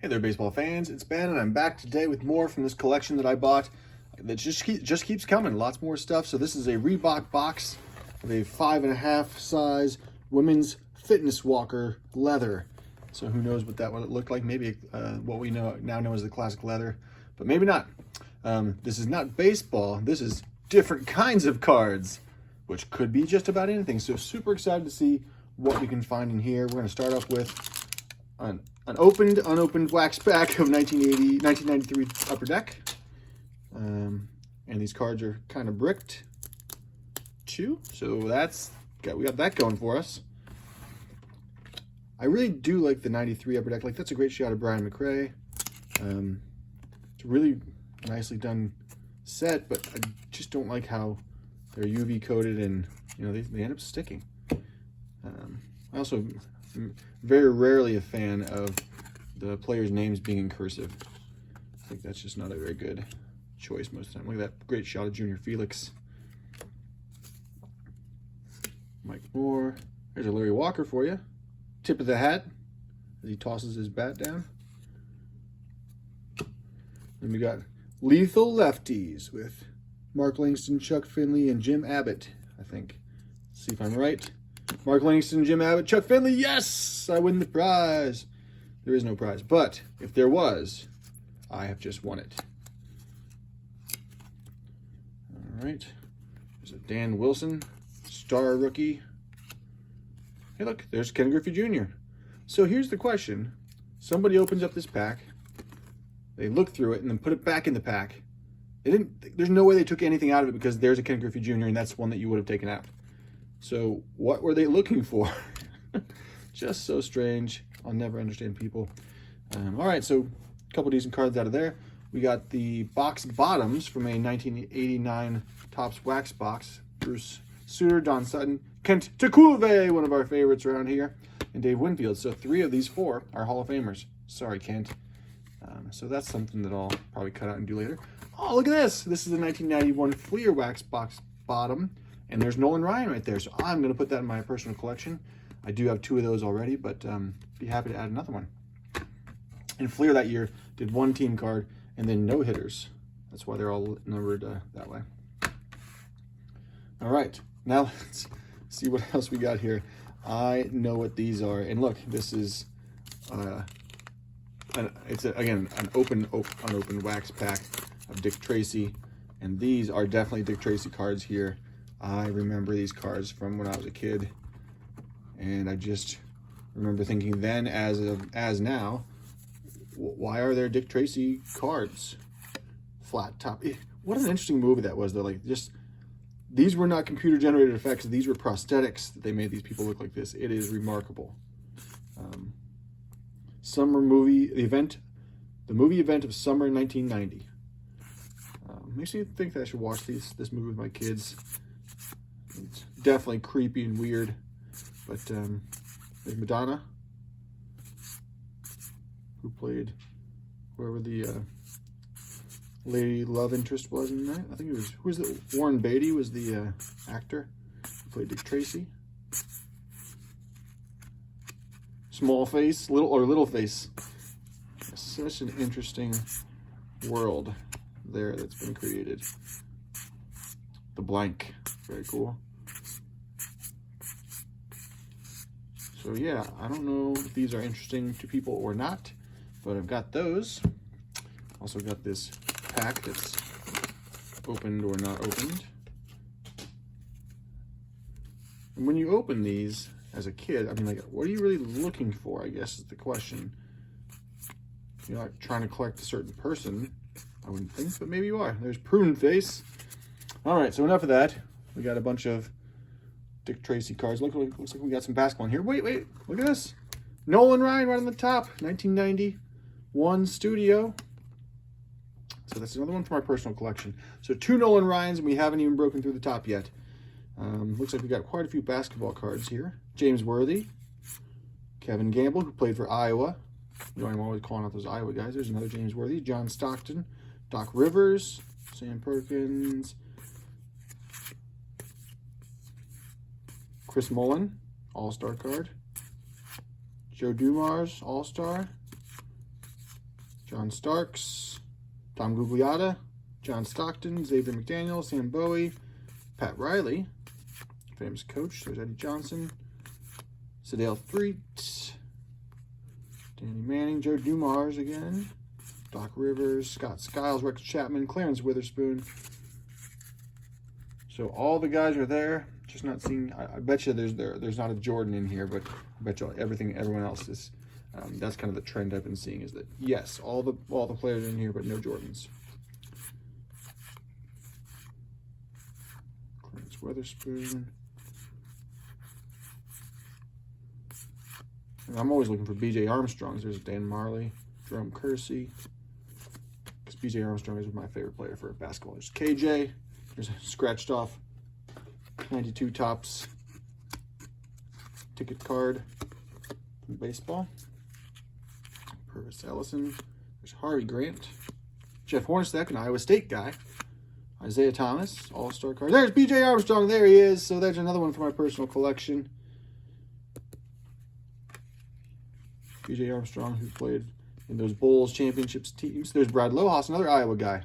Hey there, baseball fans. It's Ben, and I'm back today with more from this collection that I bought that just keeps coming. Lots more stuff. So this is a Reebok box of a 5.5 size women's fitness walker leather. So who knows what that would look like? Maybe what we now know as the classic leather, but maybe not. This is not baseball. This is different kinds of cards, which could be just about anything. So super excited to see what we can find in here. We're going to start off with an unopened wax pack of 1993 Upper Deck. And these cards are kind of bricked too. So we got that going for us. I really do like the 93 Upper Deck. Like, that's a great shot of Brian McRae. It's a really nicely done set, but I just don't like how they're UV coated and, you know, they end up sticking. I also am very rarely a fan of the players' names being in cursive. I think that's just not a very good choice most of the time. Look at that great shot of Junior Felix. Mike Moore. There's a Larry Walker for you. Tip of the hat as he tosses his bat down. Then we got Lethal Lefties with Mark Langston, Chuck Finley, and Jim Abbott, I think. Let's see if I'm right. Mark Langston, Jim Abbott, Chuck Finley. Yes, I win the prize. There is no prize, but if there was, I have just won it. All right. There's a Dan Wilson, star rookie. Hey, look, there's Ken Griffey Jr. So here's the question. Somebody opens up this pack, they look through it, and then put it back in the pack. There's no way they took anything out of it because there's a Ken Griffey Jr., and that's one that you would have taken out. So what were they looking for? Just so strange. I'll never understand people. All right, so a couple decent cards out of there. We got the box bottoms from a 1989 Topps wax box. Bruce Sutter, Don Sutton, Kent Tekulve, one of our favorites around here, and Dave Winfield. So 3 of these 4 are Hall of Famers. Sorry, Kent. So that's something that I'll probably cut out and do later. Oh, look at this. This is a 1991 Fleer wax box bottom. And there's Nolan Ryan right there. So I'm going to put that in my personal collection. I do have 2 of those already, but be happy to add another one. And Fleer that year did 1 team card and then no hitters. That's why they're all numbered that way. All right, now let's see what else we got here. I know what these are. And look, this is, again, an unopened wax pack of Dick Tracy. And these are definitely Dick Tracy cards here. I remember these cards from when I was a kid, and I just remember thinking then, as now, why are there Dick Tracy cards? Flat top. What an interesting movie that was, though. Like, just, these were not computer generated effects. These were prosthetics that they made these people look like this. It is remarkable. Summer movie, the movie event of summer 1990. Makes me think that I should watch this movie with my kids. It's definitely creepy and weird, but there's Madonna, who played whoever the lady love interest was in that. I think it was Warren Beatty was the actor who played Dick Tracy. Small face, little face. Such an interesting world there that's been created. The blank, very cool. So yeah, I don't know if these are interesting to people or not, but I've got those. Also got this pack that's opened or not opened. And when you open these as a kid, I mean, like, what are you really looking for, I guess is the question. You're not trying to collect a certain person, I wouldn't think, but maybe you are. There's Prune Face. All right, so enough of that. We got a bunch of Dick Tracy cards. Looks like we got some basketball in here. Wait, look at this. Nolan Ryan right on the top, 1991 Studio. So that's another one from our personal collection. So 2 Nolan Ryans, and we haven't even broken through the top yet. Looks like we got quite a few basketball cards here. James Worthy, Kevin Gamble, who played for Iowa. You know, I'm always calling out those Iowa guys. There's another James Worthy. John Stockton, Doc Rivers, Sam Perkins, Chris Mullin, All-Star card. Joe Dumars, All-Star. John Starks, Tom Gugliotta, John Stockton, Xavier McDaniel, Sam Bowie, Pat Riley, famous coach. There's Eddie Johnson, Sedale Threet, Danny Manning, Joe Dumars again, Doc Rivers, Scott Skiles, Rex Chapman, Clarence Witherspoon. So all the guys are there. Just not seeing. I bet you there's not a Jordan in here, but I bet you everyone else is. That's kind of the trend I've been seeing, is that yes, all the players are in here, but no Jordans. Clarence Witherspoon. And I'm always looking for B.J. Armstrongs. There's Dan Marley, Jerome Kersey. Because B.J. Armstrong is my favorite player for basketball. There's KJ. There's a scratched off 92 Topps ticket card from baseball. Purvis Ellison. There's Harvey Grant. Jeff Hornacek, an Iowa State guy. Isaiah Thomas, all-star card. There's B.J. Armstrong. There he is. So there's another one for my personal collection. B.J. Armstrong, who played in those Bulls championships teams. There's Brad Lohaus, another Iowa guy.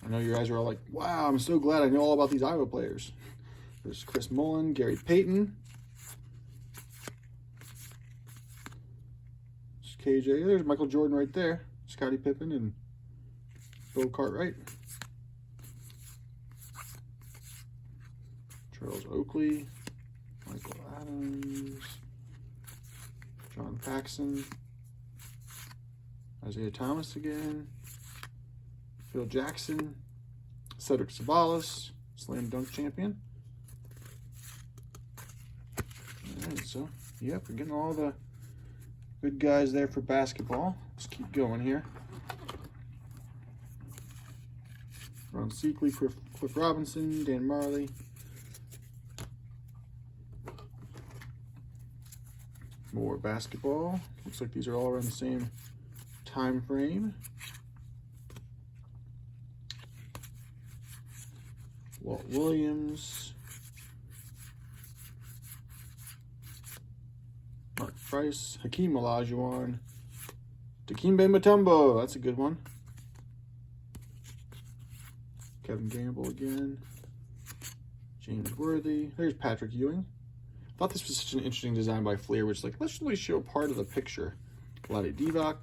I know you guys are all like, wow, I'm so glad I know all about these Iowa players. There's Chris Mullen, Gary Payton. There's KJ. There's Michael Jordan right there. Scottie Pippen and Bill Cartwright. Charles Oakley. Michael Adams. John Paxson. Isaiah Thomas again. Phil Jackson, Cedric Sabalas, slam dunk champion. All right, so, yep, we're getting all the good guys there for basketball. Let's keep going here. Ron Seekley, Cliff Robinson, Dan Marley. More basketball. Looks like these are all around the same time frame. Walt Williams, Mark Price, Hakeem Olajuwon, Dikembe Mutombo, that's a good one. Kevin Gamble again, James Worthy. There's Patrick Ewing. I thought this was such an interesting design by Fleer, which is like, let's really show part of the picture. Vlade Divac.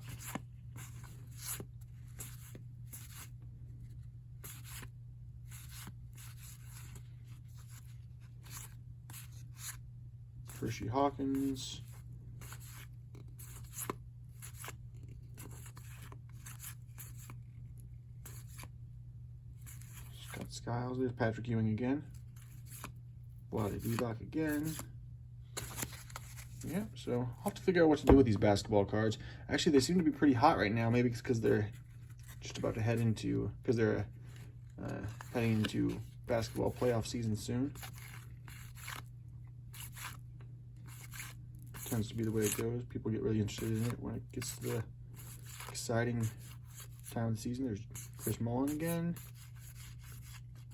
Hershey Hawkins. Scott Skiles. There's Patrick Ewing again. Vlade Divac again. Yeah, so I'll have to figure out what to do with these basketball cards. Actually, they seem to be pretty hot right now. Maybe it's because they're just about to head into, because they're heading into basketball playoff season soon. Tends to be the way it goes. People get really interested in it when it gets to the exciting time of the season. There's Chris Mullen again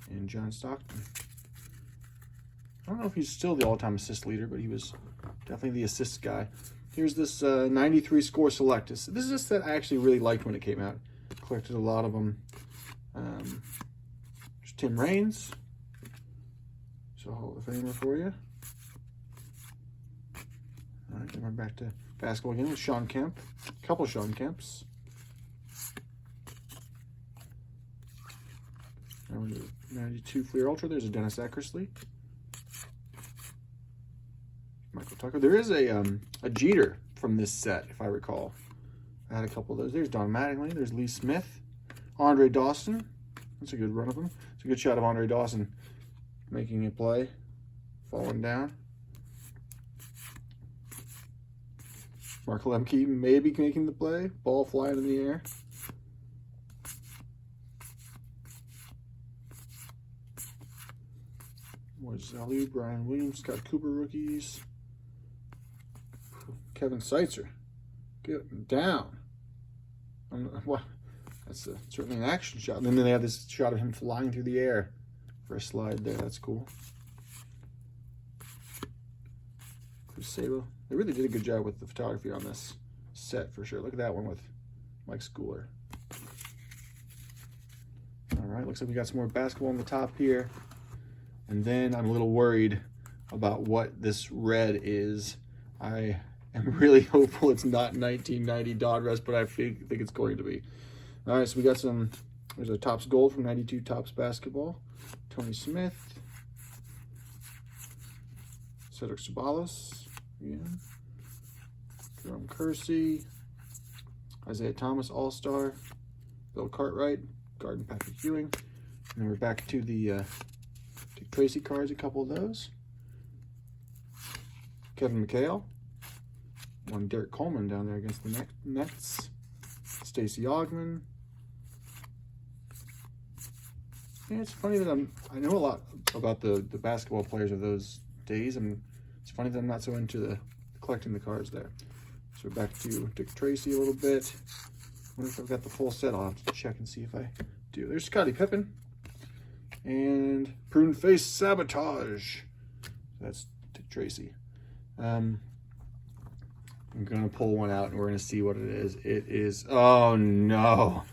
and John Stockton. I don't know if he's still the all-time assist leader, but he was definitely the assist guy. Here's this 93 score select. This is a set I actually really liked when it came out. Collected a lot of them. There's Tim Raines. So Hall of Famer for you. All right, then we're back to basketball again with Sean Kemp. A couple of Sean Kemps. 92 Fleer Ultra. There's a Dennis Eckersley. Michael Tucker. There is a Jeter from this set, if I recall. I had a couple of those. There's Don Mattingly. There's Lee Smith. Andre Dawson. That's a good run of them. It's a good shot of Andre Dawson making a play. Falling down. Mark Lemke maybe making the play. Ball flying in the air. Moise Alou, Brian Williams, Scott Cooper rookies. Kevin Seitzer. Get down. What? That's certainly an action shot. And then they have this shot of him flying through the air for a slide there. That's cool. Chris Sabo. They really did a good job with the photography on this set for sure. Look at that one with Mike Schooler. All right, looks like we got some more basketball on the top here. And then I'm a little worried about what this red is. I am really hopeful it's not 1990 Donruss, but I think it's going to be. All right, so we got some, there's a Topps Gold from 92 Topps Basketball. Tony Smith. Cedric Ceballos. Again. Jerome Kersey. Isaiah Thomas, All-Star. Bill Cartwright. Garden Patrick Ewing. And then we're back to the Dick Tracy cards, a couple of those. Kevin McHale. One Derek Coleman down there against the Nets. Stacey Augmon. Yeah, it's funny that I know a lot about the basketball players of those days. It's funny that I'm not so into collecting the cards there. So we're back to Dick Tracy a little bit. I wonder if I've got the full set. I'll have to check and see if I do. There's Scottie Pippen. And Prune Face Sabotage. That's Dick Tracy. I'm going to pull one out and we're going to see what it is. It is, oh no,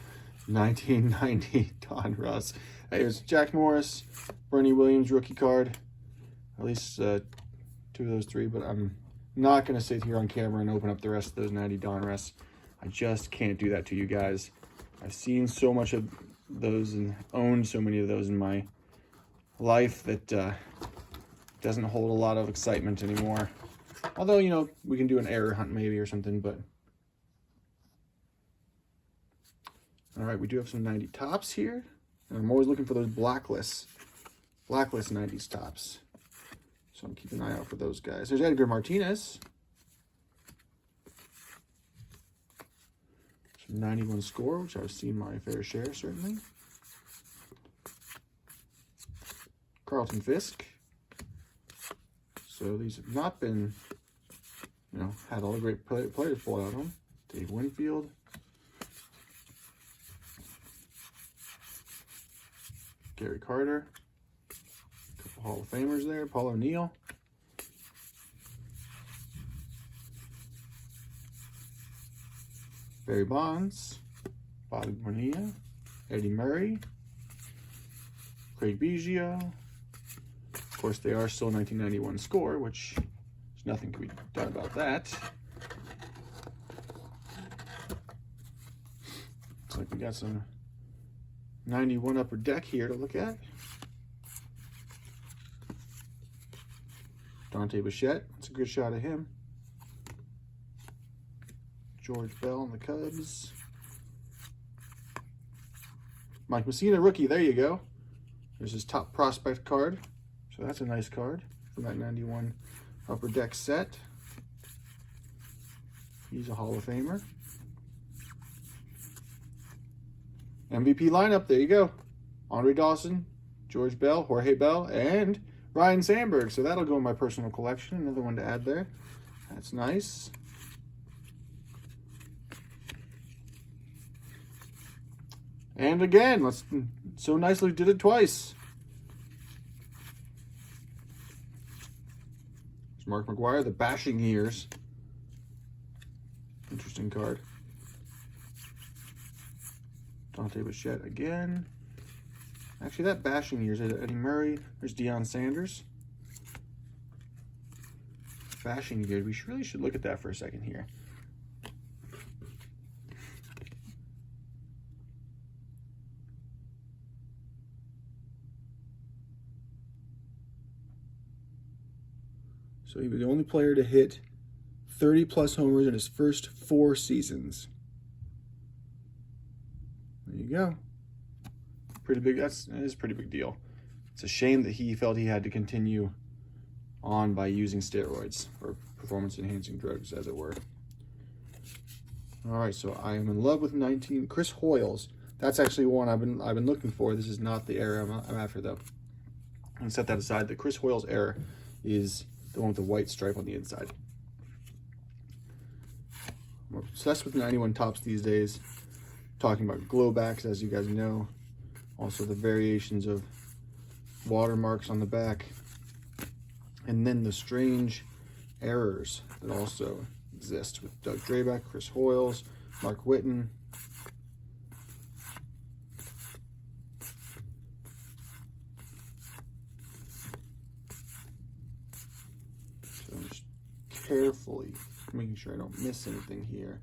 1990 Donruss. Hey, there's Jack Morris, Bernie Williams rookie card. At least 2 of those 3, but I'm not going to sit here on camera and open up the rest of those 90 Donruss. I just can't do that to you guys. I've seen so much of those and owned so many of those in my life that doesn't hold a lot of excitement anymore. Although, you know, we can do an error hunt maybe or something, but... All right, we do have some 90 Topps here. And I'm always looking for those blacklist 90s Topps. So I'm keeping an eye out for those guys. There's Edgar Martinez. Some 91 score, which I've seen my fair share, certainly. Carlton Fisk. So these have not been, you know, had all the great players pulled out of them. Dave Winfield. Gary Carter. A couple Hall of Famers there. Paul O'Neill. Barry Bonds. Bobby Bonilla. Eddie Murray. Craig Biggio. Of course, they are still 1991 score, which there's nothing can be done about that. Looks like we got some 91 upper deck here to look at. Dante Bichette, that's a good shot of him. George Bell and the Cubs. Mike Messina, rookie, there you go. There's his top prospect card. So that's a nice card from that 91 upper deck set. He's a Hall of Famer. MVP lineup, there you go. Andre Dawson, George Bell, Jorge Bell, and Ryan Sandberg. So that'll go in my personal collection. Another one to add there. That's nice. And again, let's so nicely did it twice. There's Mark McGuire, the Bashing Years. Interesting card. Dante Bichette again. Actually, that Bashing Years, Eddie Murray. There's Dion Sanders. Bashing Years, we really should look at that for a second here. So he was the only player to hit 30-plus homers in his first 4 seasons. There you go. Pretty big. That is a pretty big deal. It's a shame that he felt he had to continue on by using steroids or performance-enhancing drugs, as it were. All right, so I am in love with 19. Chris Hoyles. That's actually one I've been looking for. This is not the era I'm after, though. I'm gonna set that aside. The Chris Hoyles era is the one with the white stripe on the inside. I'm obsessed with 91 Topps these days. Talking about glow backs, as you guys know. Also the variations of watermarks on the back. And then the strange errors that also exist with Doug Drabek, Chris Hoyles, Mark Whitten, carefully, making sure I don't miss anything here.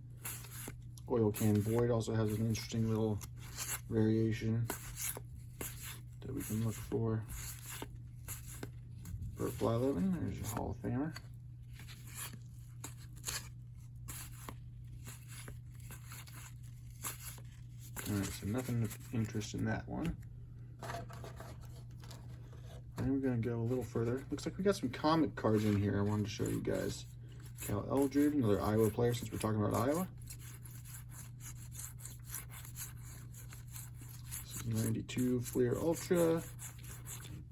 Oil Can Void also has an interesting little variation that we can look for. Fly 11, there's your Hall of Famer. Alright, so nothing of interest in that one. And we're going to go a little further. Looks like we got some comic cards in here I wanted to show you guys. Cal Eldred, another Iowa player since we're talking about Iowa. This is 92 Fleer Ultra.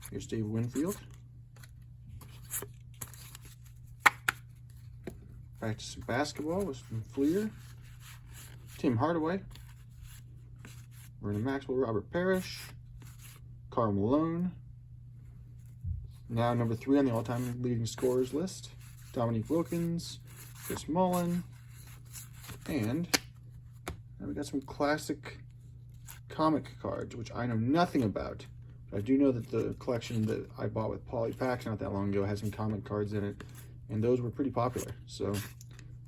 Here's Dave Winfield. Back to some basketball with some Fleer. Tim Hardaway. Vernon Maxwell, Robert Parrish. Karl Malone. Now number 3 on the all-time leading scorers list. Dominique Wilkins. Chris Mullin. And we got some classic comic cards, which I know nothing about. But I do know that the collection that I bought with Poly Packs not that long ago has some comic cards in it. And those were pretty popular, so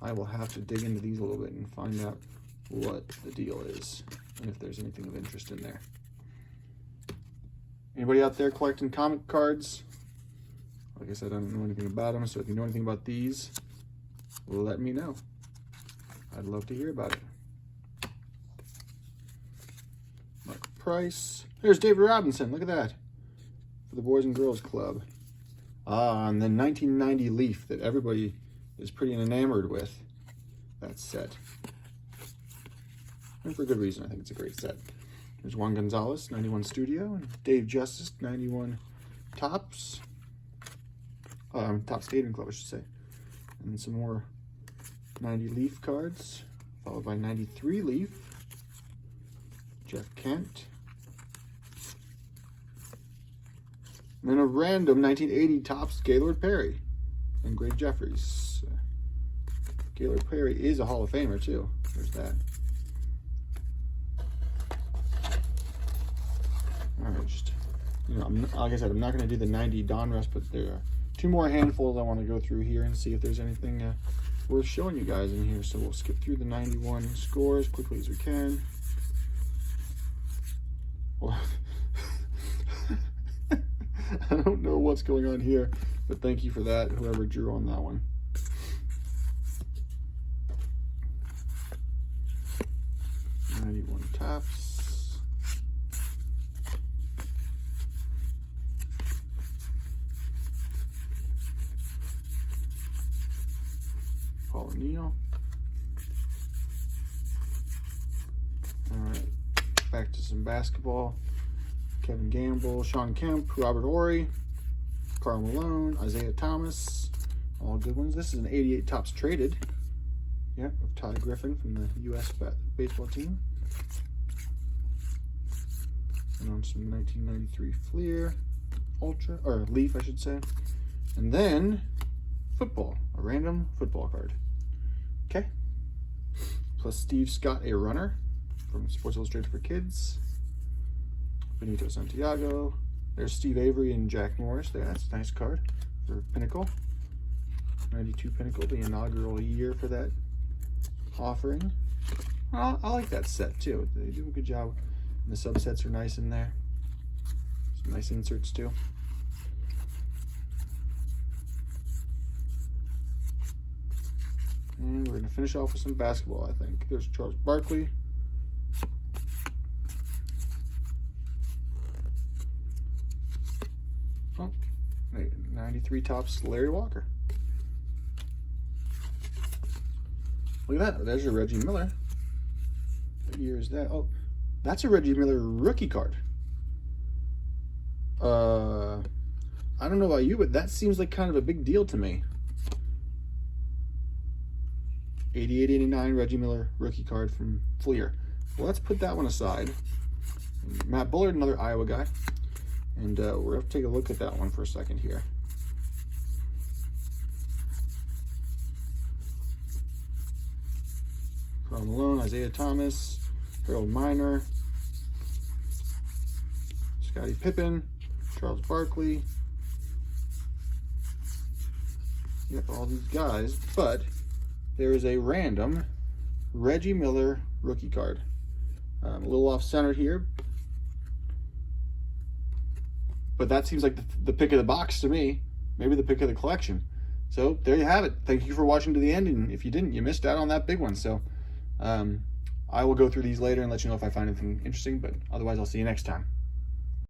I will have to dig into these a little bit and find out what the deal is and if there's anything of interest in there. Anybody out there collecting comic cards? Like I said, I don't know anything about them, so if you know anything about these, let me know. I'd love to hear about it. Mark Price. There's David Robinson, look at that. For the Boys and Girls Club. And the 1990 Leaf that everybody is pretty enamored with. That set. And for good reason, I think it's a great set. There's Juan Gonzalez, 91 Studio, and Dave Justice, 91 Topps. Topps Stadium Club, I should say. And some more 90 Leaf cards, followed by 93 Leaf. Jeff Kent. And then a random 1980 Topps Gaylord Perry and Greg Jeffries. Gaylord Perry is a Hall of Famer too. There's that. All right, just, you know, like I said, I'm not going to do the 90 Donruss, but there are 2 more handfuls I want to go through here and see if there's anything worth showing you guys in here. So we'll skip through the 91 scores quickly as we can. Well, I don't know what's going on here, but thank you for that, whoever drew on that one. '91 Topps. Paul O'Neill. All right, back to some basketball. Kevin Gamble, Sean Kemp, Robert Horry, Karl Malone, Isaiah Thomas, all good ones. This is an 88 Topps Traded. Yeah, of Ty Griffin from the U.S. baseball team. And on some 1993 Fleer, Ultra, or Leaf, I should say. And then football, a random football card. Okay. Plus Steve Scott, a runner from Sports Illustrated for Kids. Benito Santiago. There's Steve Avery and Jack Morris there. That's a nice card for Pinnacle. 92 Pinnacle, the inaugural year for that offering. I like that set too. They do a good job. And the subsets are nice in there. Some nice inserts too. And we're going to finish off with some basketball, I think. There's Charles Barkley. Oh, 93 Topps Larry Walker. Look at that. There's your Reggie Miller. What year is that? Oh, that's a Reggie Miller rookie card. I don't know about you, but that seems like kind of a big deal to me. 88-89 Reggie Miller rookie card from Fleer. Well, let's put that one aside. Matt Bullard, another Iowa guy. And we're going to take a look at that one for a second here. Karl Malone, Isaiah Thomas, Harold Miner, Scottie Pippen, Charles Barkley, Yep, all these guys, but there is a random Reggie Miller rookie card. A little off-center here, but that seems like the pick of the box to me. Maybe the pick of the collection. So there you have it. Thank you for watching to the end, and if you didn't, you missed out on that big one. So I will go through these later and let you know if I find anything interesting, but otherwise I'll see you next time.